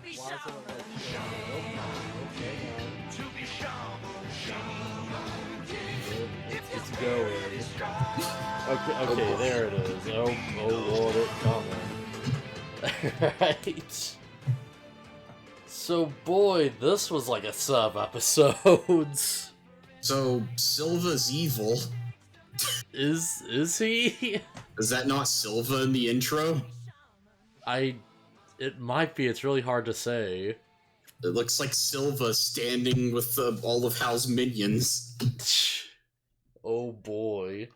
Why is it like, it's going. Okay, there it is. Oh Lord, it's coming. Right. So, boy, this was like a sub episodes. So, Silva's evil. Is he? Is that not Silva in the intro? It might be. It's really hard to say. It looks like Silva standing with all of Hal's minions. Oh boy.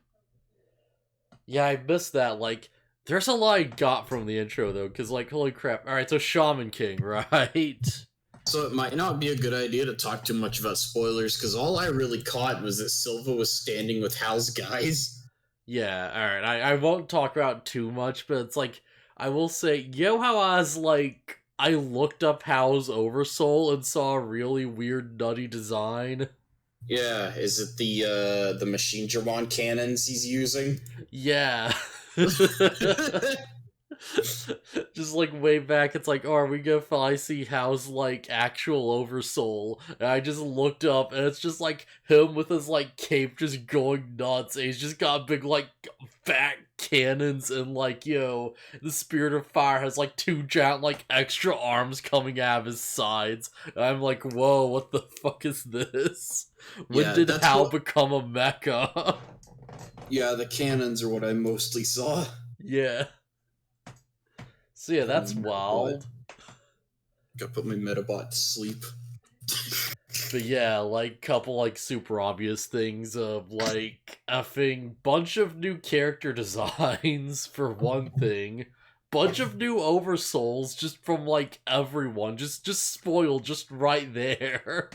Yeah, I missed that. Like, there's a lot I got from the intro, though, because, like, holy crap. Alright, so Shaman King, right? So it might not be a good idea to talk too much about spoilers, because all I really caught was that Silva was standing with Hal's guys. Yeah, alright. I won't talk about too much, but it's like, I will say, you know how I looked up Hal's Oversoul and saw a really weird, nutty design? Yeah, is it the machine German cannons he's using? Yeah. Just like way back, it's like, oh, are we gonna finally see Hal's like actual Oversoul? And I just looked up, and it's just like him with his like cape just going nuts. And he's just got big like fat cannons, and like the Spirit of Fire has like two giant like extra arms coming out of his sides. And I'm like, whoa, what the fuck is this? When did Hal become a mecha? Yeah, the cannons are what I mostly saw. Yeah. So yeah, that's wild. Gotta put my Metabot to sleep. But yeah, like, couple, like, super obvious things of, like, effing bunch of new character designs, for one thing. Bunch of new Oversouls, just from, like, everyone. Just spoiled, just right there.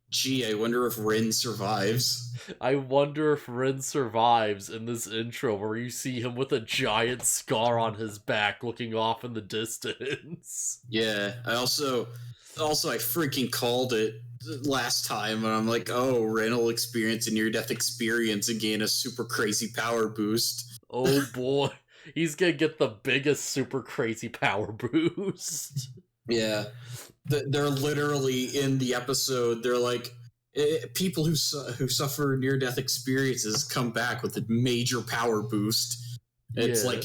Gee, I wonder if Rin survives. I wonder if Rin survives in this intro where you see him with a giant scar on his back looking off in the distance. Yeah, I freaking called it last time, and I'm like, oh, Rin will experience a near-death experience and gain a super crazy power boost. Oh boy, he's gonna get the biggest super crazy power boost. Yeah. They're literally in the episode, they're like, people who suffer near-death experiences come back with a major power boost. It's like,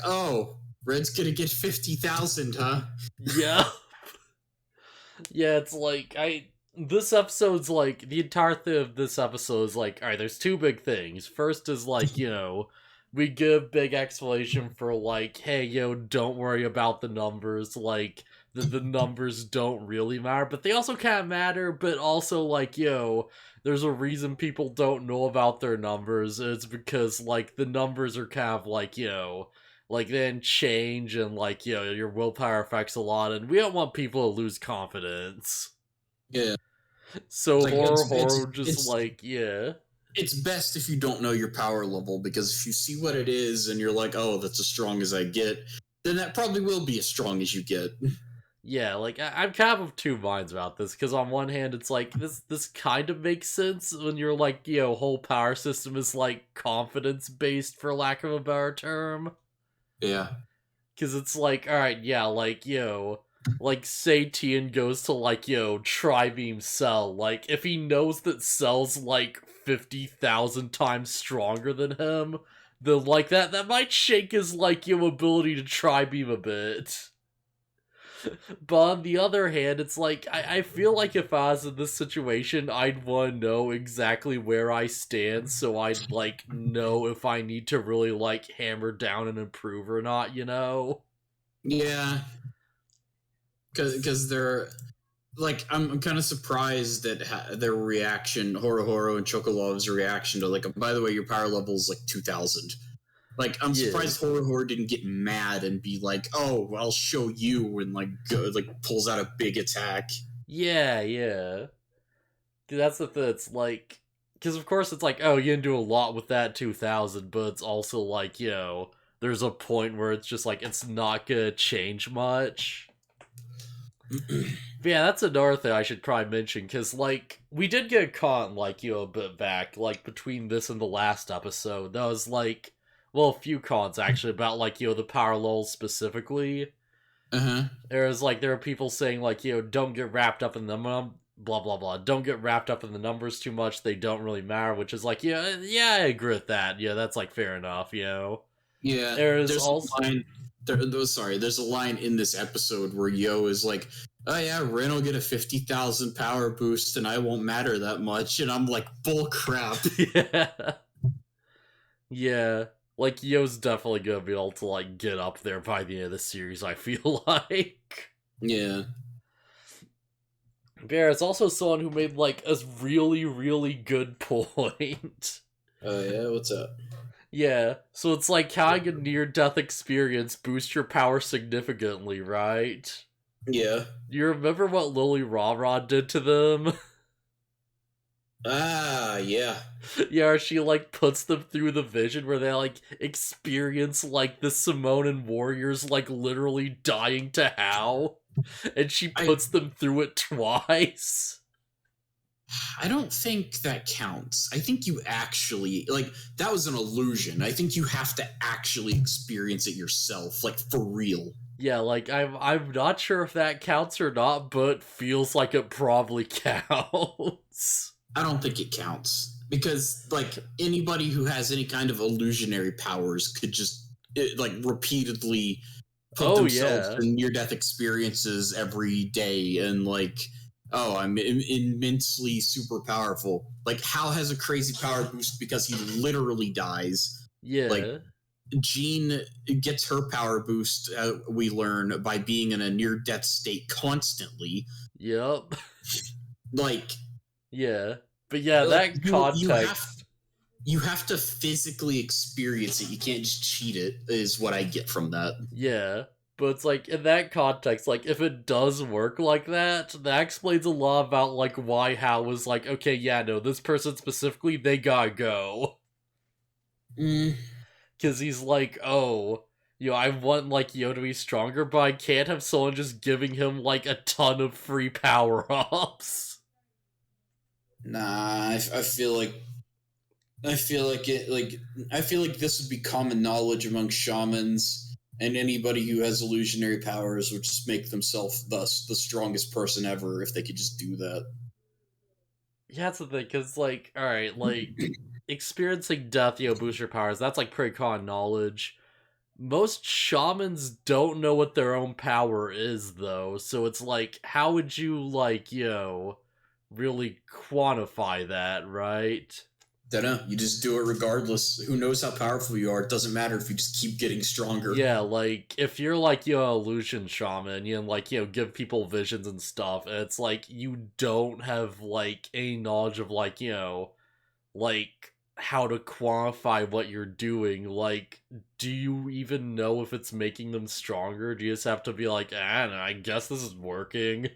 oh, Red's gonna get 50,000, huh? Yeah. Yeah, it's like, this episode's like, the entire thing of this episode is like, alright, there's two big things. First is like, we give big explanation for like, hey, don't worry about the numbers, like, the numbers don't really matter, but they also kind of matter, but also like, there's a reason people don't know about their numbers. It's because, like, the numbers are kind of like, like, then change, and like, your willpower affects a lot, and we don't want people to lose confidence. Yeah. So like, horror, yeah. It's best if you don't know your power level, because if you see what it is and you're like, oh, that's as strong as I get, then that probably will be as strong as you get. Yeah, like, I'm kind of two minds about this, because on one hand, it's like, this kind of makes sense when you're like, whole power system is like confidence-based, for lack of a better term. Yeah. Because it's like, alright, yeah, like, like, say Tien goes to, like, Tri-Beam Cell, like, if he knows that Cell's, like, 50,000 times stronger than him, then, like, that might shake his, like, ability to Tri-Beam a bit. But on the other hand, it's like, I feel like if I was in this situation, I'd want to know exactly where I stand, so I'd, like, know if I need to really, like, hammer down and improve or not, Yeah. Because they're, like, I'm kind of surprised at their reaction, Horo and Chocolov's reaction to, like, by the way, your power level is, like, 2,000. Like, I'm surprised Horo didn't get mad and be like, oh, I'll show you, and, like, pulls out a big attack. Yeah. That's the thing, it's like, because of course it's like, oh, you can do a lot with that 2,000, but it's also like, there's a point where it's just like, it's not gonna change much. But yeah, that's another thing I should probably mention, because, like, we did get a con, like, a bit back, like, between this and the last episode. That was, like, well, a few cons, actually, about, like, the power levels specifically. There's like there are people saying like, don't get wrapped up in the blah blah blah. Don't get wrapped up in the numbers too much. They don't really matter. Which is like, yeah, I agree with that. Yeah, that's like fair enough. Yeah, There's there's a also line. There's a line in this episode where Yo is like, "Oh yeah, Ren will get a 50,000 power boost, and I won't matter that much." And I'm like, "Bull crap." yeah, yeah. Like Yo's definitely gonna be able to like get up there by the end of the series. I feel like. Yeah. Bear is also someone who made like a really, really good point. Oh yeah, what's up? Yeah, so it's like having a near-death experience boosts your power significantly, right? Yeah. You remember what Lily Rah-Rah did to them? Ah, yeah. Yeah, she like puts them through the vision where they like experience like the Samoan warriors like literally dying to How, and she puts them through it twice. I don't think that counts. I think you actually like that was an illusion. I think you have to actually experience it yourself, like for real. Yeah, like I'm not sure if that counts or not, but feels like it probably counts. I don't think it counts because like anybody who has any kind of illusionary powers could just like repeatedly put themselves in near-death experiences every day and like, oh, I'm immensely super powerful. Like Hal has a crazy power boost because he literally dies. Yeah. Like Jean gets her power boost, we learn, by being in a near-death state constantly. Yep. Like, yeah. But yeah, like, that context... You have to physically experience it. You can't just cheat it, is what I get from that. Yeah. But it's like, in that context, like, if it does work like that, that explains a lot about, like, why Hal was like, okay, yeah, no, this person specifically, they gotta go. Because he's like, oh, I want, like, Yo to be stronger, but I can't have someone just giving him, like, a ton of free power-ups. Nah, I feel like this would be common knowledge among shamans, and anybody who has illusionary powers would just make themselves thus the strongest person ever if they could just do that. Yeah, that's the thing, because, like, alright, like, experiencing death, boosts your powers, that's, like, pretty common knowledge. Most shamans don't know what their own power is, though, so it's like, how would you, like, really quantify that, right? Dunno, you just do it regardless. Who knows how powerful you are? It doesn't matter if you just keep getting stronger. Yeah, like, if you're, like, illusion shaman, and, like, give people visions and stuff, and it's like, you don't have, like, any knowledge of, like, like, how to quantify what you're doing. Like, do you even know if it's making them stronger? Do you just have to be like, I guess this is working?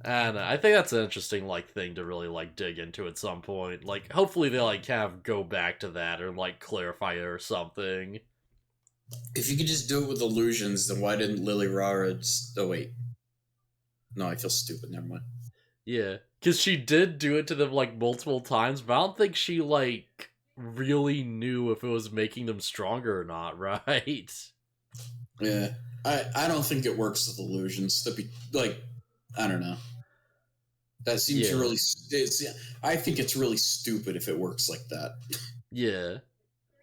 And I think that's an interesting, like, thing to really, like, dig into at some point. Like, hopefully they, like, go back to that or, like, clarify it or something. If you could just do it with illusions, then why didn't Lily Rara just... Oh, wait. No, I feel stupid. Never mind. Yeah, because she did do it to them, like, multiple times, but I don't think she, like, really knew if it was making them stronger or not, right? Yeah. I don't think it works with illusions. That'd be, like, I don't know. That seems really... I think it's really stupid if it works like that. Yeah.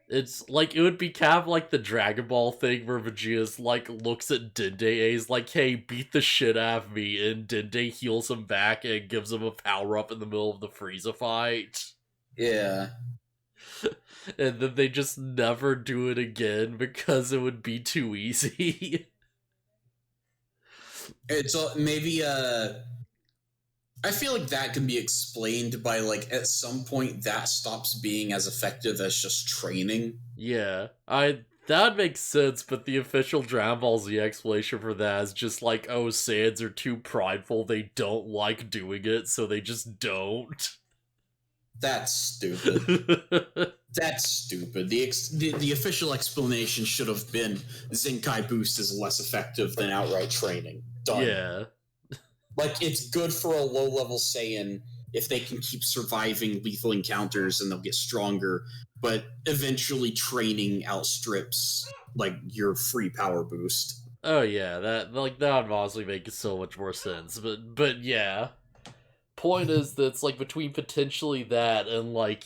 It's, like, it would be kind of like the Dragon Ball thing where Vegeta's, like, looks at Dende and he's like, hey, beat the shit out of me, and Dende heals him back and gives him a power-up in the middle of the Frieza fight. Yeah. And then they just never do it again because it would be too easy. It's maybe I feel like that can be explained by, like, at some point that stops being as effective as just training. Yeah, that would make sense, but the official Dragon Ball Z explanation for that is just like, oh, Saiyans are too prideful, they don't like doing it, so they just don't. That's stupid. That's stupid. The official explanation should have been Zenkai Boost is less effective than outright training. Done. Yeah. Like, it's good for a low-level Saiyan if they can keep surviving lethal encounters and they'll get stronger. but eventually training outstrips like your free power boost. Oh yeah, that would honestly make so much more sense. But yeah. Point is that it's like between potentially that and like,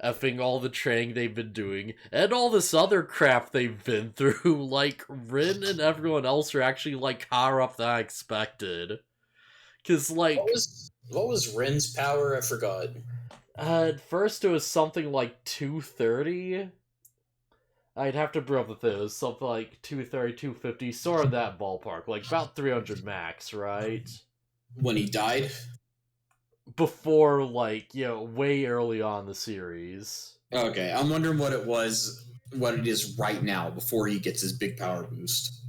effing all the training they've been doing and all this other crap they've been through, like Rin and everyone else are actually like higher up than I expected. Cause like What was Ren's power? I forgot. at first it was something like 230. I'd have to bring up the thing. It was something like 230, 250, sort of that ballpark. Like about 300 max, right? When he died? Before, like, way early on in the series. Okay, I'm wondering what it is right now before he gets his big power boost.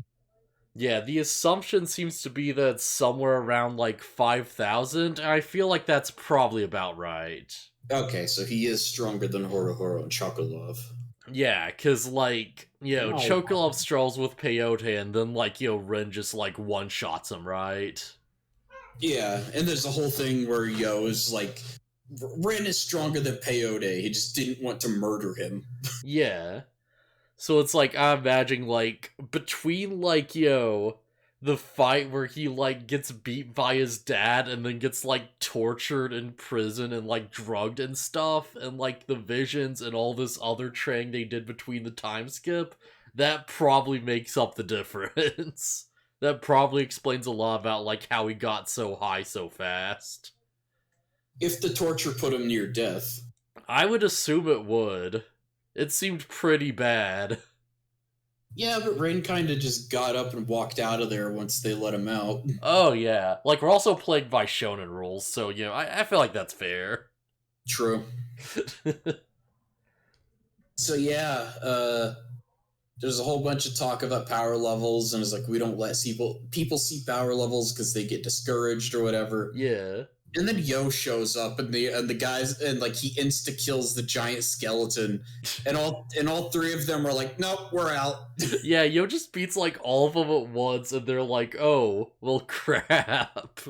Yeah, the assumption seems to be that it's somewhere around, like, 5,000, and I feel like that's probably about right. Okay, so he is stronger than Horo and Chocolove. Yeah, because, like, Chocolove strolls with Peyote, and then, like, Rin just, like, one-shots him, right? Yeah, and there's a whole thing where is like, Ren is stronger than Peyote. He just didn't want to murder him. Yeah. So it's like, I'm imagining, like, between, like, the fight where he, like, gets beat by his dad and then gets, like, tortured in prison and, like, drugged and stuff, and, like, the visions and all this other training they did between the time skip, that probably makes up the difference. That probably explains a lot about, like, how he got so high so fast. If the torture put him near death. I would assume it would. It seemed pretty bad. Yeah, but Ren kind of just got up and walked out of there once they let him out. Oh, yeah. Like, we're also plagued by shonen rules, so, I feel like that's fair. True. So, yeah, there's a whole bunch of talk about power levels, and it's like, we don't let people see power levels because they get discouraged or whatever. Yeah. And then Yo shows up, and the guys, and like he insta kills the giant skeleton, and all three of them are like, "Nope, we're out." Yeah, Yo just beats like all of them at once, and they're like, "Oh, well, crap."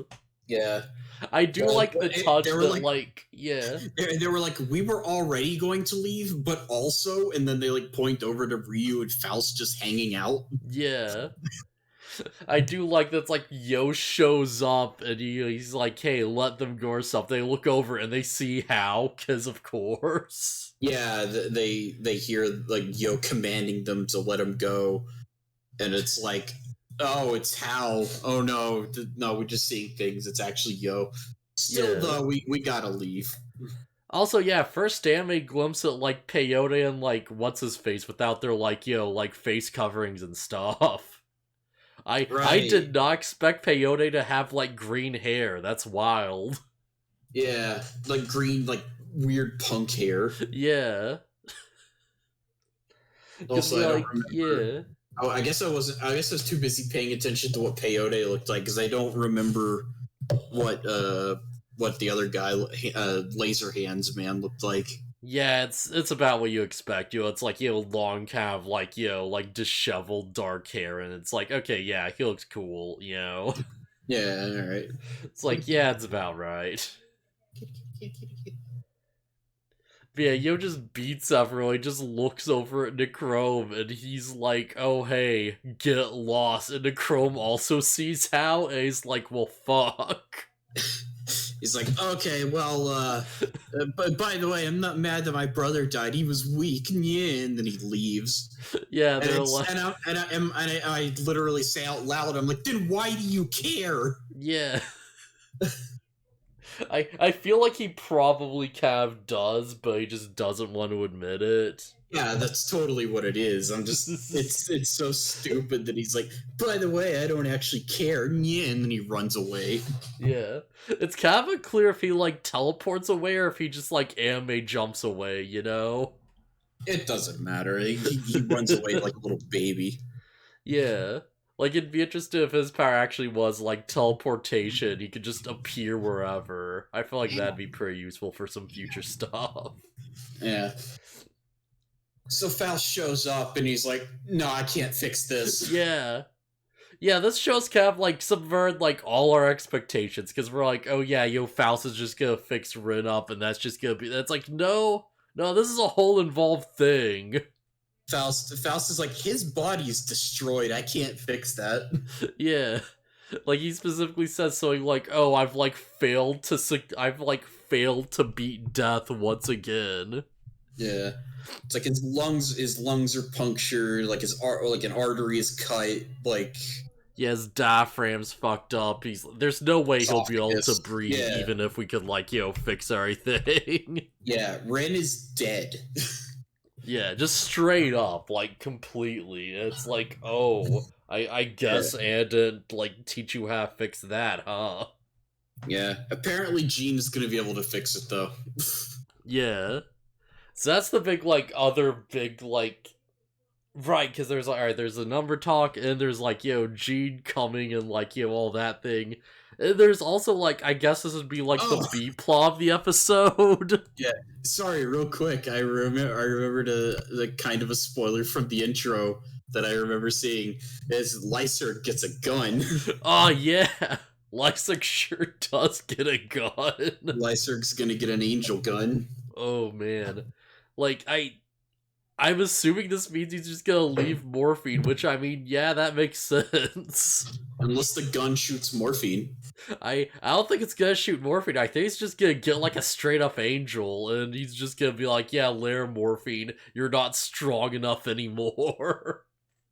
Yeah, I do like the touch that yeah. They were like, "We were already going to leave, but also," and then they like point over to Ryu and Faust just hanging out. Yeah. I do like that. It's like Yo shows up and he's like, "Hey, let them go," or something. They look over and they see how, because of course. Yeah, they hear like Yo commanding them to let him go, and it's like, oh, it's Hal. Oh no, no, we're just seeing things. It's actually Yo. Still, though, we gotta leave. Also, yeah, first anime glimpse at like Peyote and like what's his face without their like like face coverings and stuff. I did not expect Peyote to have, like, green hair. That's wild. Yeah, like green, like, weird punk hair. Yeah. Also, I don't remember. Yeah. Oh, I guess I was too busy paying attention to what Peyote looked like, because I don't remember what the other guy, Laser Hands man, looked like. Yeah, it's about what you expect. It's like, long kind of like, like disheveled dark hair, and it's like, okay, yeah, he looks cool, Yeah, alright. It's like, yeah, it's about right. But yeah, Yo just beats everyone, he just looks over at Necrome, and he's like, oh hey, get lost, and Necrome also sees how, and he's like, well, fuck. He's like, okay, well, but by the way, I'm not mad that my brother died. He was weak, yeah, and then he leaves. Yeah, and I literally say out loud, I'm like, then why do you care? Yeah. I feel like he probably kind of does, but he just doesn't want to admit it. Yeah, that's totally what it is. I'm just, it's so stupid that he's like, by the way, I don't actually care, yeah, and then he runs away. Yeah. It's kind of unclear if he, like, teleports away or if he just, like, anime jumps away, It doesn't matter. He runs away like a little baby. Yeah. Like, it'd be interesting if his power actually was, like, teleportation. He could just appear wherever. I feel like that'd be pretty useful for some future stuff. Yeah. So Faust shows up and he's like, no, I can't fix this. Yeah. Yeah, this show's kind of, like, subvert, like, all our expectations, because we're like, oh yeah, Faust is just gonna fix Rin up, and that's just gonna be, that's like, no, No, this is a whole involved thing. Faust is like, his body's destroyed. I can't fix that. Yeah. Like, he specifically says something like, "Oh, I've failed to beat death once again." Yeah, it's like his lungs are punctured, like an artery is cut, like Yeah, his diaphragm's fucked up. There's no way he'll be able to esophagus. breathe, Yeah, even if we could fix everything. yeah. Ren is dead. Yeah, just straight up, completely. It's like, oh, I Yeah, guess Anne didn't teach you how to fix that, huh? yeah. Apparently, Gene's gonna be able to fix it though. Yeah. So that's the big other big right, because there's alright, there's a number talk, and there's Gene coming and all that thing. And there's also I guess this would be the B plot of the episode. Yeah. Sorry, real quick. I remembered the kind of a spoiler from the intro that I remember seeing is Lyserg gets a gun. Oh yeah. Lyserg sure does get a gun. Lyserg's gonna get an angel gun. Oh man. I'm assuming this means he's just gonna leave morphine, which I mean, yeah, that makes sense. Unless the gun shoots morphine. I don't think it's gonna shoot morphine. I think it's just gonna get a straight up angel, and he's just gonna be like, "Yeah, layer morphine, you're not strong enough anymore."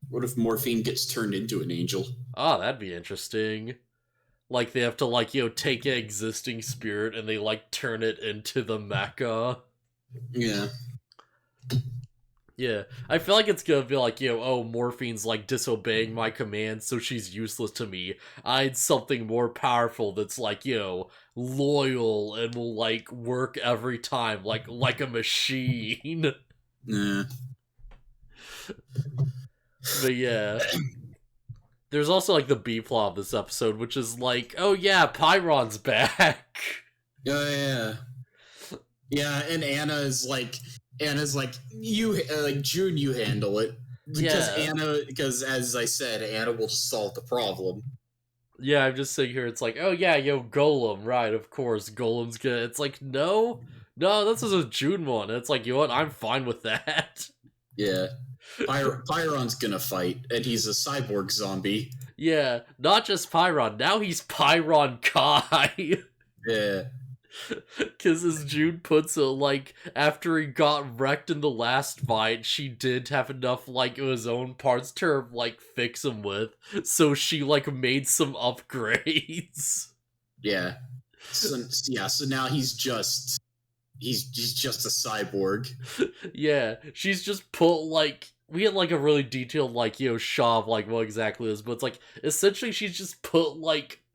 What if morphine gets turned into an angel? Oh, that'd be interesting. They have to take an existing spirit and they turn it into the mecha. Yeah. Yeah, I feel like it's gonna be oh, morphine's disobeying my commands, so she's useless to me. I need something more powerful that's loyal and will work every time, like a machine. Nah. But yeah. There's also the B plot of this episode, which is oh yeah, Pyron's back. Oh yeah. Yeah, and Anna's like, you June, you handle it. Because as I said, Anna will just solve the problem. Yeah, I'm just sitting here, it's oh yeah, Golem, right, of course, Golem's gonna, it's no, this is a June one. It's you know what, I'm fine with that. Yeah. Pyron's gonna fight, and he's a cyborg zombie. Yeah, not just Pyron, now he's Pyron Kai. Yeah. Because as June puts it, after he got wrecked in the last fight, she did have enough, his own parts to, fix him with, so she, made some upgrades. Yeah. So now he's just a cyborg. Yeah, she's just put, we had, a really detailed, shot of, what exactly it is, but it's, essentially she's just put,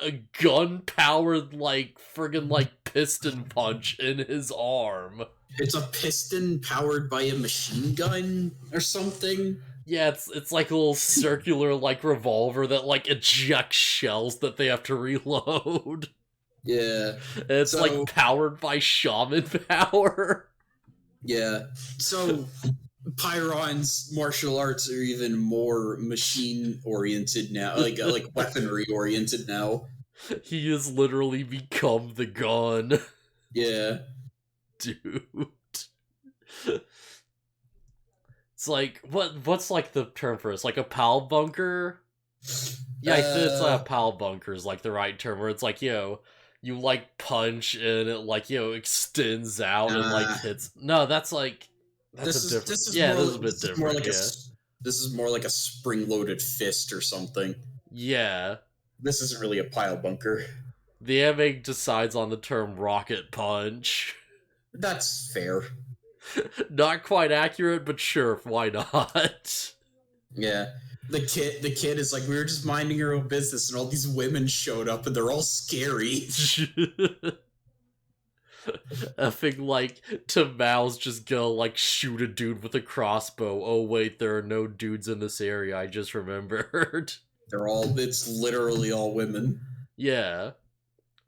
a gun-powered, friggin', piston punch in his arm. It's a piston powered by a machine gun or something? Yeah, it's a little circular, revolver that, ejects shells that they have to reload. Yeah. And it's, powered by shaman power. Yeah. So... Pyron's martial arts are even more machine-oriented now, weaponry-oriented now. He has literally become the gun. Yeah. Dude. It's what's the term for it? It's a pal bunker? Yeah, I think it's a pal bunker is the right term, where it's you punch and it extends out and hits. No, that's this is a bit different. This is more like a spring-loaded fist or something. Yeah. This isn't really a pile bunker. The anime decides on the term rocket punch. That's fair. Not quite accurate, but sure, why not? Yeah. The kid is we were just minding our own business and all these women showed up and they're all scary. Effing Tamau's just go shoot a dude with a crossbow. Oh wait, there are no dudes in this area, I just remembered. It's literally all women. Yeah.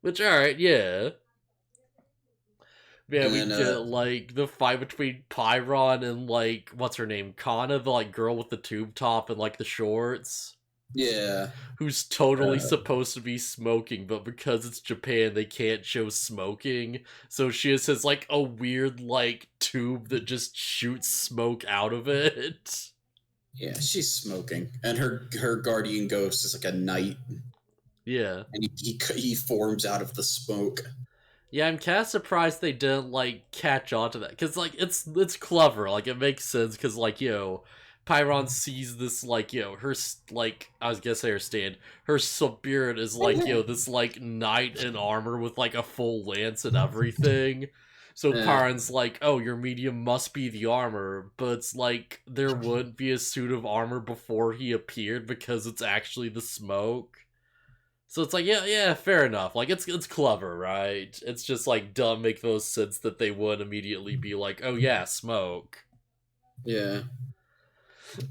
Which, alright, yeah. Yeah, we get the fight between Pyron and what's her name? Kana, the girl with the tube top and the shorts. Yeah. who's totally supposed to be smoking, but because it's Japan, they can't show smoking. So she just has like a weird like tube that just shoots smoke out of it. Yeah, she's smoking, and her guardian ghost is like a knight, Yeah. and he forms out of the smoke. Yeah, I'm kind of surprised they didn't like catch on to that because like it's clever, like it makes sense because like Pyron sees this like her like I was gonna say her stand, her spirit is like this like knight in armor with like a full lance and everything. So Uh, Pyron's like, oh, your medium must be the armor, but it's like there wouldn't be a suit of armor before he appeared because it's actually the smoke. So it's like, yeah, fair enough. Like it's clever, right? It's just like dumb make those sense that they would immediately be like, oh yeah, smoke. yeah.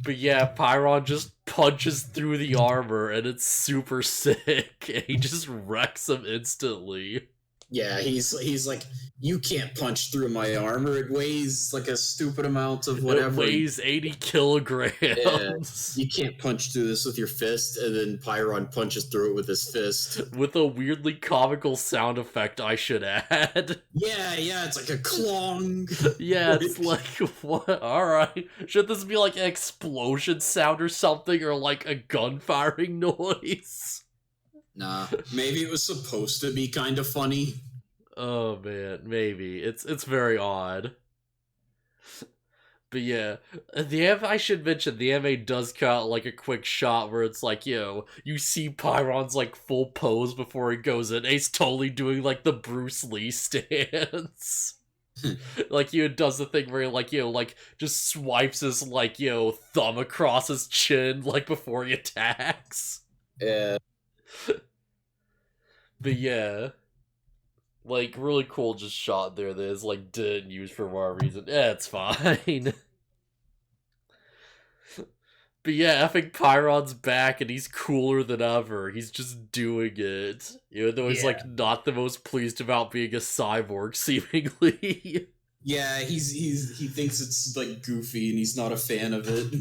But yeah, Pyron just punches through the armor and it's super sick. And he just wrecks him instantly. Yeah, he's like, you can't punch through my armor. It weighs like a stupid amount of It whatever. weighs 80 kilograms. Yeah, you can't punch through this with your fist, and then Pyron punches through it with his fist. With a weirdly comical sound effect, I should add. Yeah, it's like a clong. Yeah, it's like, what? Alright. Should this be like an explosion sound or something, or like a gun firing noise? Nah, maybe it was supposed to be kind of funny. Oh man, maybe. It's very odd. But yeah, I should mention, the anime does cut out like a quick shot where it's like, you see Pyron's like full pose before he goes in, and he's totally doing like the Bruce Lee stance. Like, does the thing where he like, like just swipes his like, thumb across his chin like before he attacks. Yeah. But yeah, like really cool just shot there that is like didn't use for whatever reason. Yeah, it's fine. But yeah, effing Pyron's back and he's cooler than ever. He's just doing it. Even though he's like not the most pleased about being a cyborg, seemingly. Yeah, he thinks it's like goofy and he's not a fan of it.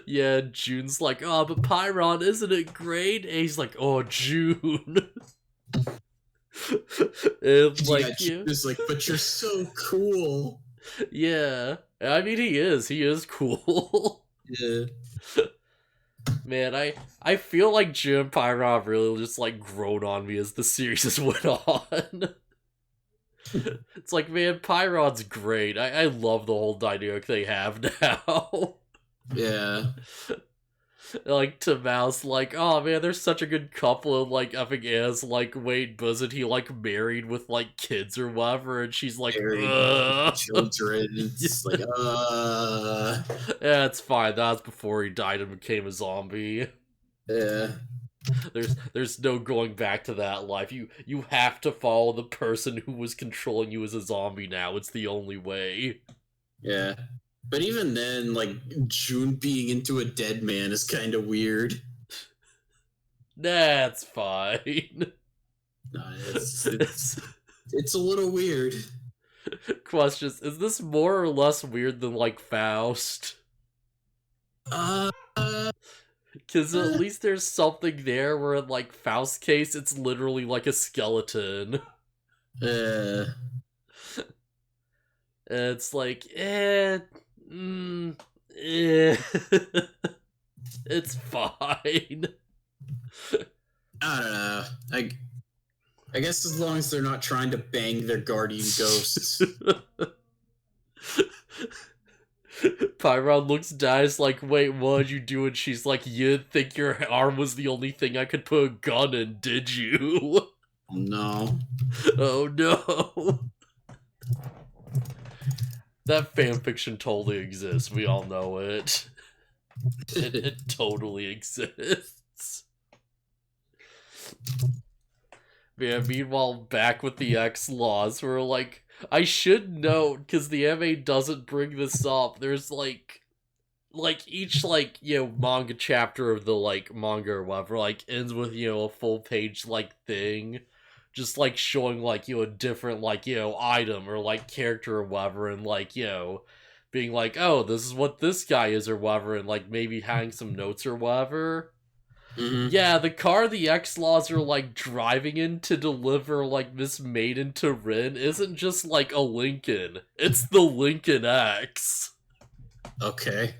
Yeah, June's like, oh, but Pyron, isn't it great? And he's like, oh, June. And like, June's like, but you're so cool. Yeah, I mean, he is cool. Yeah. Man, I feel like Jim Pyron really just like grown on me as the series has went on. It's like, man, Pyron's great. I love the whole dynamic they have now. Yeah. Like, to Mouse, like, oh man, they're such a good couple, and like, effing Anna's like, wait, wasn't he like married with like kids or whatever? And she's like, children. It's like, Yeah, it's fine. That was before he died and became a zombie. Yeah. There's no going back to that life. You have to follow the person who was controlling you as a zombie now. It's the only way. Yeah. But even then, like, June being into a dead man is kind of weird. That's fine. It's a little weird. Questions: is this more or less weird than like Faust? Because at least there's something there where in like Faust's case, it's literally like a skeleton. It's like, it's fine. I don't know. I guess as long as they're not trying to bang their guardian ghosts. Pyron looks down, is like, wait, what'd you do? And she's like, you didn't think your arm was the only thing I could put a gun in, did you? Oh no. Oh no. That fanfiction totally exists. We all know it. It totally exists. Yeah, meanwhile, back with the X laws, we're like, I should note, because the anime doesn't bring this up, there's like each, like, manga chapter of the, like, manga or whatever, like, ends with, a full page, like, thing. Just, like, showing, like, a different, like, item or, like, character or whatever, and, like, being like, oh, this is what this guy is or whatever, and, like, maybe having some notes or whatever. Mm-hmm. Yeah, the car the X-Laws are, like, driving in to deliver, like, Miss Maiden to Rin isn't just, like, a Lincoln. It's the Lincoln X. Okay.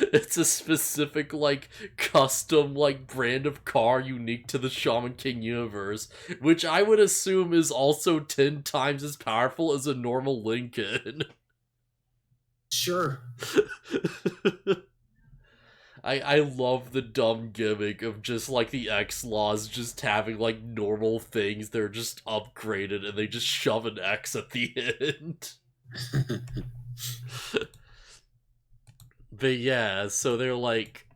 It's a specific, like, custom, like, brand of car unique to the Shaman King universe, which I would assume is also 10 times as powerful as a normal Lincoln. Sure. I love the dumb gimmick of just, like, the X-Laws just having, like, normal things. They're just upgraded and they just shove an X at the end. But yeah, so they're like...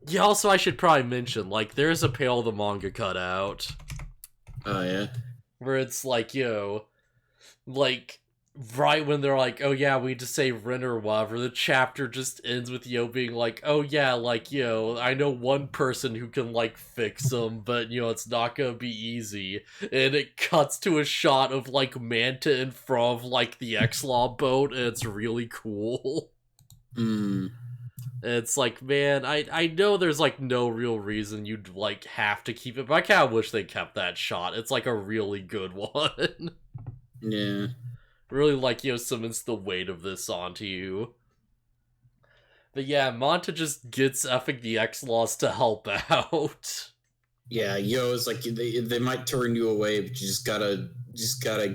Yeah, also I should probably mention, like, there's a panel of the manga cut out. Oh, yeah? Where it's like, like, right when they're like, oh yeah, we need to save Rin or whatever, the chapter just ends with being like, oh yeah, like, I know one person who can, like, fix him, but, it's not gonna be easy. And it cuts to a shot of, like, Manta in front of, like, the X-Law boat, and it's really cool. Hmm. And it's like, man, I know there's, like, no real reason you'd, like, have to keep it, but I kinda wish they kept that shot. It's, like, a really good one. Yeah. Really, like, cements the weight of this onto you. But yeah, Manta just gets effing the X-Laws to help out. Yeah, Yo's like they might turn you away, but you just gotta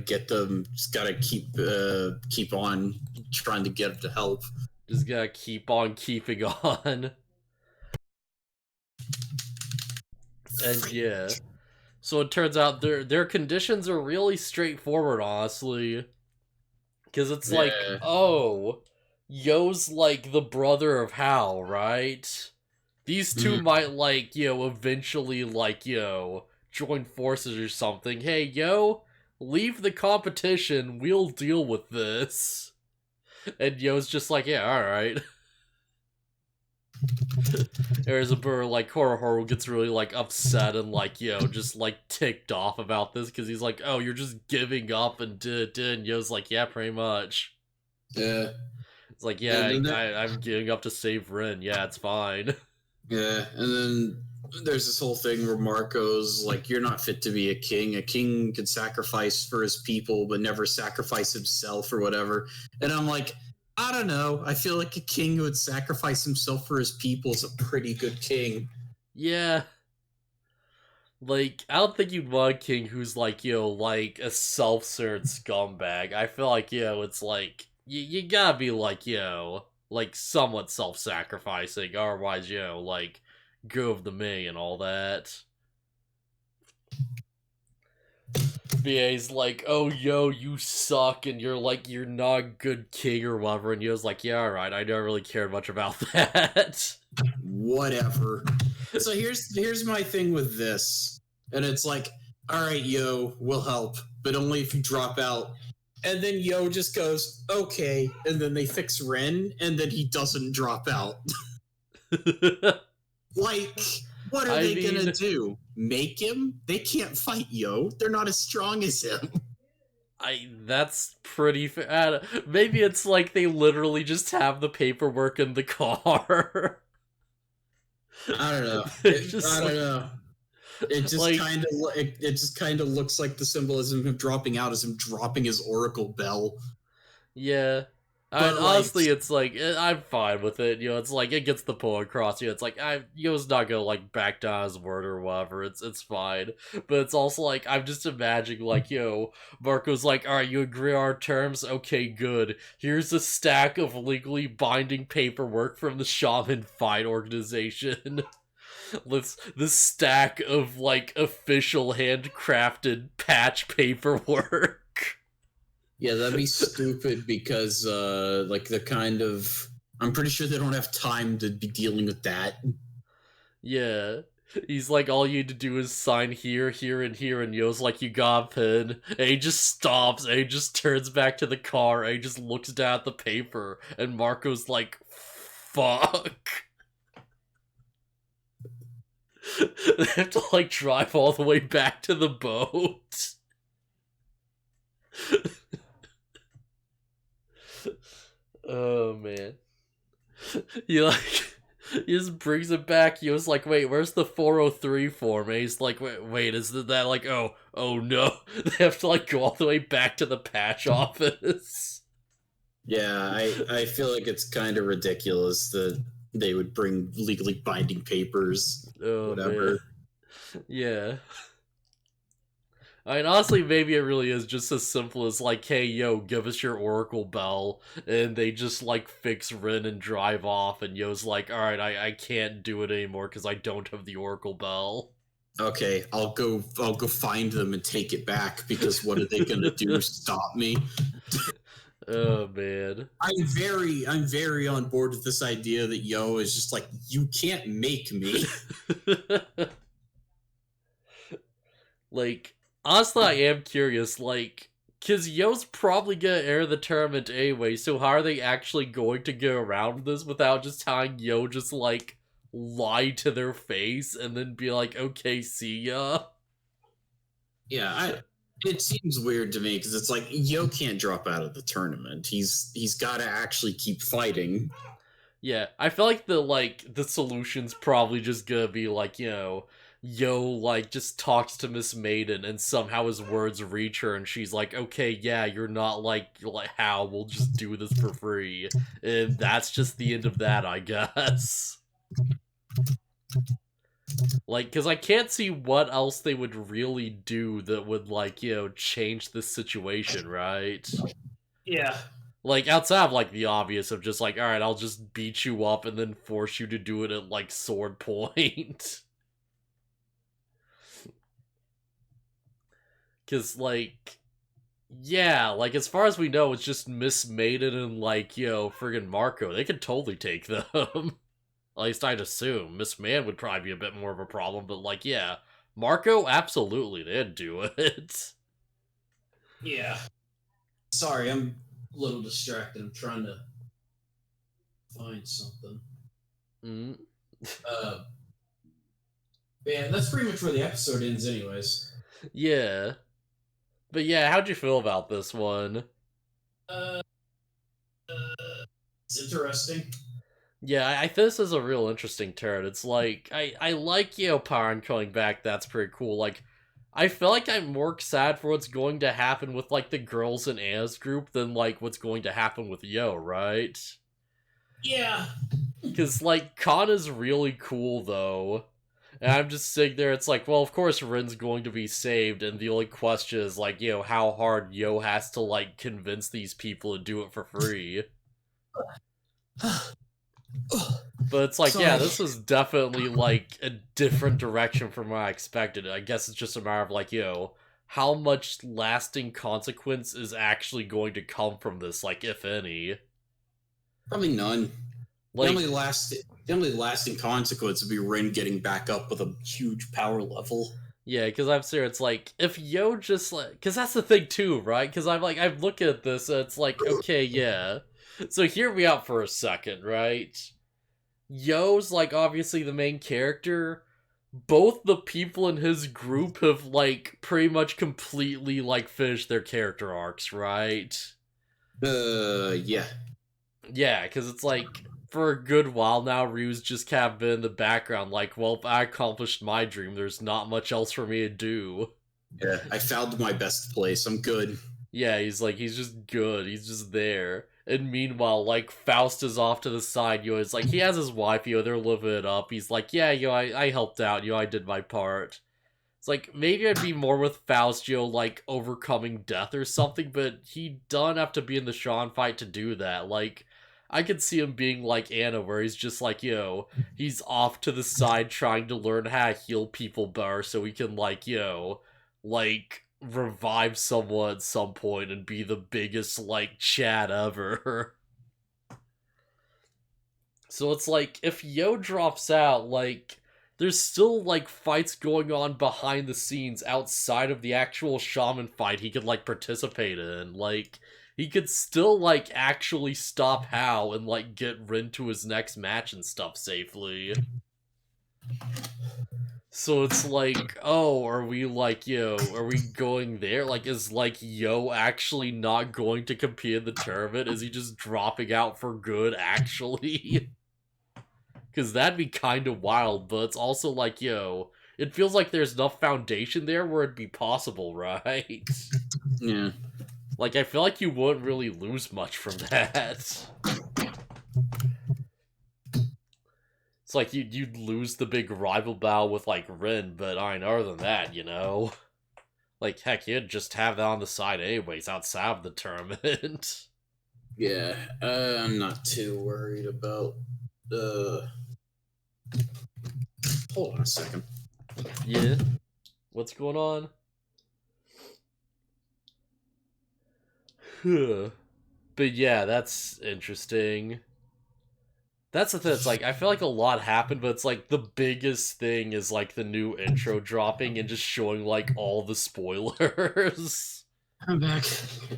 get them. Just gotta keep on trying to get them to help. Just gotta keep on keeping on. And yeah. So it turns out their conditions are really straightforward, honestly. Because it's like, Yeah. oh, Yo's like the brother of Hal, right? These two Mhm. might, like, eventually, like, join forces or something. Hey, Yo, leave the competition. We'll deal with this. And Yo's just like, yeah, alright. There's a bird, like, Horo gets really, like, upset and, like, just, like, ticked off about this because he's like, oh, you're just giving up and and Yo's like, yeah, pretty much. Yeah. It's like, yeah, And then I'm giving up to save Rin. Yeah, it's fine. yeah, and then there's this whole thing where Marco's like, "You're not fit to be a king. A king could sacrifice for his people, but never sacrifice himself or whatever." And I'm like, I don't know. I feel like a king who would sacrifice himself for his people is a pretty good king. Yeah. Like, I don't think you'd want a king who's like, like a self-centered scumbag. I feel like, it's like, you gotta be like, like somewhat self-sacrificing, otherwise, like, go of the me and all that. BA's like, oh, you suck, and you're like, you're not a good king or whatever, and Yo's like, yeah, alright, I don't really care much about that. Whatever. So here's my thing with this, and it's like, all right, Yo, we'll help, but only if you drop out. And then Yo just goes, okay, and then they fix Ren, and then he doesn't drop out. Like, what are I they gonna mean, do? Make him? They can't fight Yo. They're not as strong as him. that's pretty fair. Maybe it's like they literally just have the paperwork in the car. I don't know. Just I don't know. It just like, kind of it just kind of looks like the symbolism of him dropping out is him dropping his oracle bell. yeah. And But like, honestly, it's like, I'm fine with it. It's like, it gets the point across. It's like, Yo's not gonna, like, back down his word or whatever. It's fine. But it's also like, I'm just imagining, like, Marco's like, alright, you agree on our terms? Okay, good. Here's a stack of legally binding paperwork from the Shaman Fight organization. This stack of, like, official handcrafted patch paperwork. yeah, that'd be stupid because like the kind of I'm pretty sure they don't have time to be dealing with that. Yeah. He's like, all you need to do is sign here, here, and here, and Yo's like, you got a pen. And he just stops, and he just turns back to the car, and he just looks down at the paper, and Marco's like, fuck. They have to, like, drive all the way back to the boat. Oh, man. You like... He just brings it back. He was like, wait, where's the 403 form? And he's like, wait, is that like, oh no. They have to like go all the way back to the patch office. Yeah, I feel like it's kind of ridiculous that they would bring legally binding papers, Oh, whatever. man. Yeah. I mean, honestly, maybe it really is just as simple as like, hey, yo, give us your Oracle Bell, and they just like fix Rin and drive off, and Yo's like, all right, I can't do it anymore because I don't have the Oracle Bell. Okay, I'll go find them and take it back because what are they gonna do? Stop me? Oh man. I'm very on board with this idea that Yo is just like, you can't make me. Like, honestly, I am curious, like, because Yo's probably gonna enter the tournament anyway, so how are they actually going to get around this without just having Yo just, like, lie to their face and then be like, okay, see ya? Yeah, it seems weird to me because it's like Yo can't drop out of the tournament. He's got to actually keep fighting. Yeah, I feel like the solution's probably just gonna be like, Yo, like, just talks to Miss Maiden and somehow his words reach her and she's like, okay, yeah, you're not like how, we'll just do this for free. And that's just the end of that, I guess. Like, because I can't see what else they would really do that would, like, change this situation, right? Yeah. Like, outside of, like, the obvious of just, like, alright, I'll just beat you up and then force you to do it at, like, sword point. Because, like, yeah, like, as far as we know, it's just Miss Maiden and, like, friggin' Marco. They could totally take them. At least I'd assume. Miss Man would probably be a bit more of a problem, but, like, yeah. Marco, absolutely, they'd do it. Yeah. Sorry, I'm a little distracted. I'm trying to find something. Mm. Yeah, that's pretty much where the episode ends anyways. Yeah. But yeah, how'd you feel about this one? It's interesting. Yeah, I think this is a real interesting turn. It's like, I like, Pyron coming back, that's pretty cool. Like, I feel like I'm more excited for what's going to happen with, like, the girls in Anna's group than, like, what's going to happen with Yo, right? Yeah. Because, like, Khan is really cool, though. And I'm just sitting there, it's like, well, of course Rin's going to be saved, and the only question is, like, how hard Yo has to, like, convince these people to do it for free. But it's like, yeah, this is definitely, like, a different direction from what I expected. I guess it's just a matter of, like, how much lasting consequence is actually going to come from this, like, if any. Probably none. Like, the only lasting consequence would be Rin getting back up with a huge power level. yeah, because I'm serious, it's like, if Yo just, like, because that's the thing too, right? Because I'm looking at this, and it's like, okay, yeah. So hear me out for a second, right? Yo's, like, obviously the main character. Both the people in his group have, like, pretty much completely, like, finished their character arcs, right? Yeah. Yeah, because it's like, for a good while now, Ryu's just kind of been in the background, like, well, I accomplished my dream, there's not much else for me to do. Yeah, I found my best place, I'm good. Yeah, he's just good, he's just there. And meanwhile, like, Faust is off to the side, it's like, he has his wife, they're living it up, he's like, yeah, I helped out, I did my part. It's like, maybe I'd be more with Faust, like, overcoming death or something, but he doesn't have to be in the Shawn fight to do that, like, I could see him being like Anna, where he's just like, he's off to the side trying to learn how to heal people better so he can, like, like, revive someone at some point and be the biggest, like, Chad ever. So it's like, if Yo drops out, like, there's still, like, fights going on behind the scenes outside of the actual shaman fight he could, like, participate in. Like, he could still, like, actually stop Hao and, like, get Rin to his next match and stuff safely. So it's like, oh, are we, like, are we going there? Like, is, like, Yo actually not going to compete in the tournament? Is he just dropping out for good, actually? Because that'd be kind of wild, but it's also like, yo, it feels like there's enough foundation there where it'd be possible, right? Yeah. Like, I feel like you wouldn't really lose much from that. It's like you'd lose the big rival battle with, like, Rin, but I mean, other than that, you know? Like, heck, you'd just have that on the side anyways, outside of the tournament. Yeah, I'm not too worried about hold on a second. Yeah? What's going on? But yeah, that's interesting. That's the thing, it's like, I feel like a lot happened, but it's like, the biggest thing is like the new intro dropping and just showing like all the spoilers. I'm back.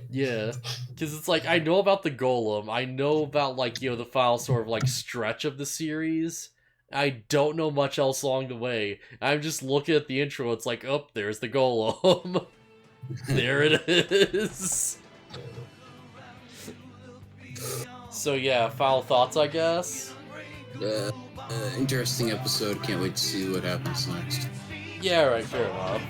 Yeah. Because it's like, I know about the Golem, I know about like, you know, the final sort of like stretch of the series. I don't know much else along the way. I'm just looking at the intro, it's like, oh, there's the Golem. There it is. So yeah, final thoughts, I guess? Interesting episode. Can't wait to see what happens next. Yeah, right, fair enough.